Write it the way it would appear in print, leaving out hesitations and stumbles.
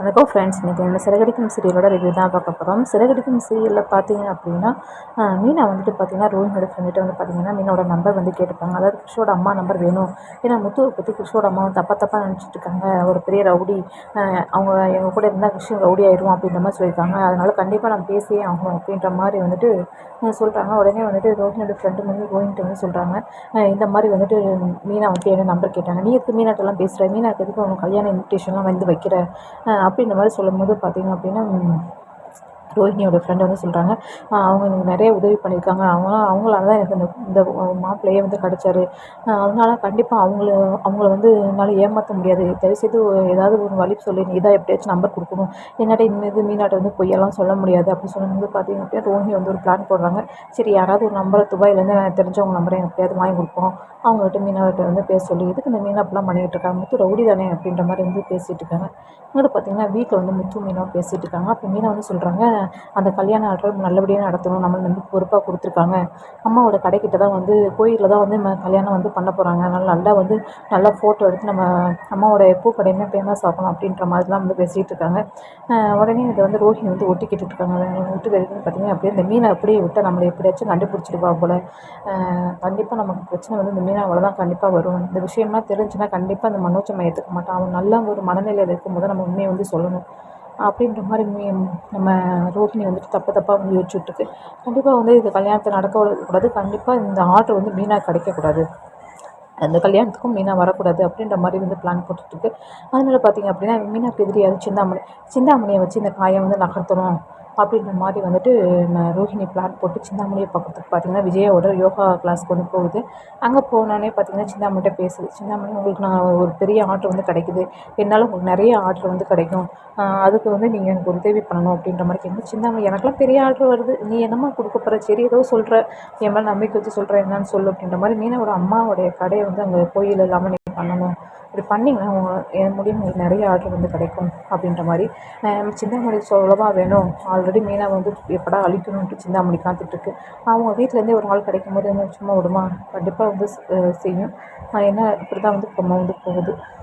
வணக்கம் ஃப்ரெண்ட்ஸ். இன்றைக்கி இந்த சிறகடிக்கும் சீரியலோட ரிவ்யூ தான் பார்க்க போகிறோம். சிறகடிக்கும் சீரியலில் பார்த்தீங்க அப்படின்னா மீனா வந்துட்டு பார்த்தீங்கன்னா ரோஹினியோட ஃப்ரெண்ட்கிட்ட வந்து பார்த்தீங்கன்னா மீனோட நம்பர் வந்து கேட்டுப்பாங்க. அதாவது கிருஷோட அம்மா நம்பர் வேணும். ஏன்னா முத்துவை பற்றி கிருஷோட அம்மா தப்பாக நினச்சிட்டு இருக்காங்க. ஒரு பெரிய ரவுடி, அவங்க எங்கள் கூட இருந்தால் விஷயம் ரவுடி ஆயிடும் அப்படின்ற மாதிரி சொல்லியிருக்காங்க. அதனால் கண்டிப்பாக நான் பேசியே ஆகணும் அப்படின்ற மாதிரி வந்துட்டு சொல்கிறாங்க. உடனே வந்துட்டு ரோஹினியோட ஃப்ரெண்டு வந்து ரோஹினிட்ட வந்து சொல்கிறாங்க, இந்த மாதிரி வந்துட்டு மீனா வந்துட்டு என்ன நம்பர் கேட்டாங்க. நீ எதுக்கு மீனாட்டெல்லாம் பேசுகிற, மீனாக்கு எதுக்கு அவங்க கல்யாண இன்விடேஷன்லாம் வந்து வைக்கிற அப்படின்ற மாதிரி சொல்லும்போது பார்த்தீங்க அப்படின்னா ரோஹினியோட ஃப்ரெண்டு வந்து சொல்கிறாங்க, அவங்க எனக்கு நிறைய உதவி பண்ணியிருக்காங்க. அவங்களால தான் எனக்கு இந்த மாப்பிள்ளையே வந்து கிடச்சாரு. அதனால கண்டிப்பாக அவங்கள வந்து என்னால் ஏமாற்ற முடியாது. தயவுசெய்து ஏதாவது ஒரு வழி சொல்லி நீ தான் எப்படியாச்சும் நம்பர் கொடுக்கணும். என்னாட்ட இனிமேல் மீனாட்ட வந்து பொய்யெல்லாம் சொல்ல முடியாது அப்படின்னு சொல்லும்போது பார்த்தீங்க அப்படின்னா ரோஹினி வந்து ஒரு பிளான் போடுறாங்க. சரி, யாராவது ஒரு நம்பரை துபாயிலேருந்து எனக்கு தெரிஞ்சவங்க நம்பரை எப்படியாவது வாங்கி கொடுப்போம். அவங்ககிட்ட மீனாவிட்ட வந்து பேச சொல்லி, எதுக்கு இந்த மீனா அப்படிலாம் பண்ணிகிட்டு இருக்காங்க, முத்து ரவுடி தானே அப்படின்ற மாதிரி வந்து பேசிகிட்டு இருக்காங்க. அங்கிட்ட பார்த்தீங்கன்னா வீட்டில் வந்து முத்து மீனாவும் பேசிகிட்டு இருக்காங்க. அப்போ மீனா வந்து சொல்கிறாங்க, அந்த கல்யாண ஆர்டர் நல்லபடியாக நடத்தணும், நம்மளை நம்பி பொறுப்பாக கொடுத்துருக்காங்க. அம்மாவோட கடைக்கிட்ட தான் வந்து கோயிலில் தான் வந்து கல்யாணம் வந்து பண்ண போகிறாங்க. அதனால் நல்லா ஃபோட்டோ எடுத்து நம்ம அம்மாவோட பூக்கடையுமே ஃபேமஸ் ஆகணும் அப்படின்ற மாதிரிலாம் வந்து பேசிகிட்டு இருக்காங்க. உடனே இதை வந்து ரோஹினி வந்து ஒட்டி கேட்டுட்டு இருக்காங்க. விட்டு கேட்டுன்னு பார்த்தீங்கன்னா அப்படியே இந்த மீனை அப்படியே விட்டால் நம்மளை எப்படியாச்சும் கண்டுபிடிச்சிடுவா போல். கண்டிப்பாக நமக்கு பிரச்சனை வந்து இந்த மீனாவால் தான் கண்டிப்பாக வரும். இந்த விஷயம்லாம் தெரிஞ்சுன்னா கண்டிப்பாக அந்த மனோஜ் நம்ம ஏற்றுக்க மாட்டான். அவன் நல்ல ஒரு மனநிலையில் இருக்கும்போது நம்ம உண்மையை வந்து சொல்லணும் அப்படின்ற மாதிரி நம்ம ரோஹினி வந்துட்டு தப்பாக வந்து யோசிச்சுட்ருக்கு. கண்டிப்பாக வந்து இந்த கல்யாணத்தை நடக்க விடக்கூடாது. கண்டிப்பாக இந்த ஆர்டர் வந்து மீனா கிடைக்கக்கூடாது. அந்த கல்யாணத்துக்கும் மீனா வரக்கூடாது அப்படின்ற மாதிரி வந்து பிளான் போட்டுட்ருக்கு. அதனால பார்த்தீங்க அப்படின்னா மீனாக்கு எதிரி யாரும் சிந்தாமணியை வச்சு இந்த காயை வந்து நகர்த்தணும் அப்படின்ற மாதிரி வந்துட்டு ரோஹினி பிளான் போட்டு சிந்தாமணியை பார்க்கறதுக்கு பார்த்தீங்கன்னா விஜயாவோட யோகா கிளாஸ்க்கு வந்து போகுது. அங்கே போனோடனே பார்த்தீங்கன்னா சிந்தாமணிகிட்ட பேசுது. சிந்தாமணி, உங்களுக்கு நான் ஒரு பெரிய ஆர்டர் வந்து கிடைக்குது, என்னால் உங்களுக்கு நிறைய ஆர்டர் வந்து கிடைக்கும், அதுக்கு வந்து நீங்கள் எனக்கு ஒரு உதவி பண்ணணும் அப்படின்ற மாதிரி கேட்கும்போது சிந்தாமணி, எனக்குலாம் பெரிய ஆர்டர் வருது, நீ என்னம்மா கொடுக்க போகிற, சரி ஏதோ சொல்கிற, என் மேலே நம்பிக்கை வச்சு சொல்கிற, என்னன்னு சொல்லு அப்படின்ற மாதிரி மீனாவோட அம்மாவோடைய கடையை வந்து அங்கே கோயில் இல்லாமல் நீங்கள் பண்ணணும், இப்படி பண்ணிங்கன்னா என் மூலியம் உங்களுக்கு நிறைய ஆர்டர் வந்து கிடைக்கும் அப்படின்ற மாதிரி சிந்தாமணி சொல்லவா வேணும். ஆல்ரெடி மீனா வந்து எப்படா அழிக்கணுன்ட்டு சிந்தாமணி காத்துட்ருக்கு. அவங்க வீட்டிலேருந்தே ஒரு ஆள் கிடைக்கும் போது சும்மா விடுமா, கண்டிப்பாக வந்து செய்யும். என்ன இப்படி தான் வந்து பொம்மை வந்து போகுது.